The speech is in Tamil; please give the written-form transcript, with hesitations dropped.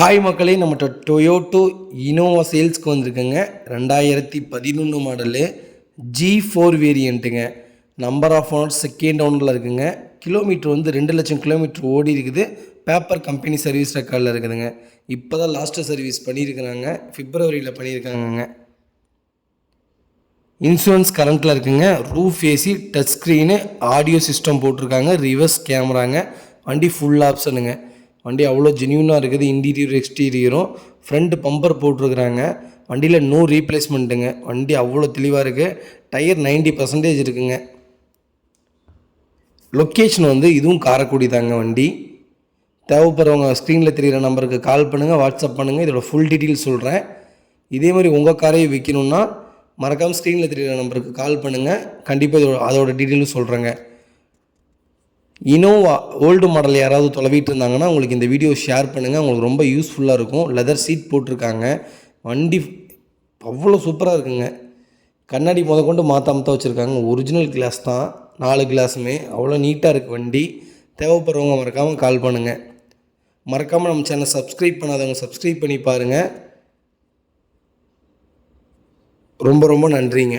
ஹாய் மக்களே, நம்மகிட்ட டொயோட்டோ இனோவா சேல்ஸ்க்கு வந்திருக்குங்க. 2011 மாடலு G4 வேரியண்ட்டுங்க. நம்பர் ஆஃப் ஓனர் செகண்ட் ஓனரில் இருக்குங்க. கிலோமீட்டர் வந்து 2 லட்சம் கிலோமீட்டர் ஓடி இருக்குது. பேப்பர் கம்பெனி சர்வீஸ் ரெக்கார்டில் இருக்குதுங்க. இப்போ தான் லாஸ்ட்டு சர்வீஸ் பண்ணியிருக்கிறாங்க. பிப்ரவரியில் பண்ணியிருக்காங்கங்க. இன்சூரன்ஸ் கரண்ட்டில் இருக்குங்க. Roof AC, touch screen, audio system போட்டிருக்காங்க. ரிவர்ஸ் கேமராங்க. வண்டி ஃபுல் ஆப்ஷனுங்க. வண்டி அவ்வளோ ஜென்யூனாக இருக்குது. இன்டீரியர் எக்ஸ்டீரியரும் ஃப்ரண்ட் பம்பர் போட்டிருக்கிறாங்க. வண்டியில் நோ ரீப்ளேஸ்மெண்ட்டுங்க. வண்டி அவ்வளோ தெளிவாக இருக்குது. டயர் 90% இருக்குங்க. லொக்கேஷன் வந்து இதுவும் காரைக்குடி தாங்க. வண்டி தேவைப்படுறவங்க ஸ்க்ரீனில் தெரிகிற நம்பருக்கு கால் பண்ணுங்கள், வாட்ஸ்அப் பண்ணுங்கள். இதோட ஃபுல் டீட்டெயில்ஸ் சொல்கிறேன். இதே மாதிரி உங்கள் காரையை விற்கணுன்னா மறக்காமல் ஸ்க்ரீனில் தெரிகிற நம்பருக்கு கால் பண்ணுங்கள். கண்டிப்பாக அதோட டீட்டெயிலும் சொல்கிறேங்க. இனோவா ஓல்டு மாடல் யாராவது தொலைவிட்டு இருந்தாங்கன்னா உங்களுக்கு இந்த வீடியோ ஷேர் பண்ணுங்கள். உங்களுக்கு ரொம்ப யூஸ்ஃபுல்லாக இருக்கும். லெதர் சீட் போட்டிருக்காங்க. வண்டி அவ்வளோ சூப்பராக இருக்குங்க. கண்ணாடி கொண்டு மாற்றாம தான் வச்சுருக்காங்க. ஒரிஜினல் கிளாஸ் தான், 4 கிளாஸுமே அவ்வளோ நீட்டாக இருக்குது வண்டி. தேவைப்படுறவங்க மறக்காமல் கால் பண்ணுங்கள். மறக்காமல் நம்ம சேனல் சப்ஸ்கிரைப் பண்ணாதவங்க சப்ஸ்கிரைப் பண்ணி பாருங்கள். ரொம்ப ரொம்ப நன்றிங்க.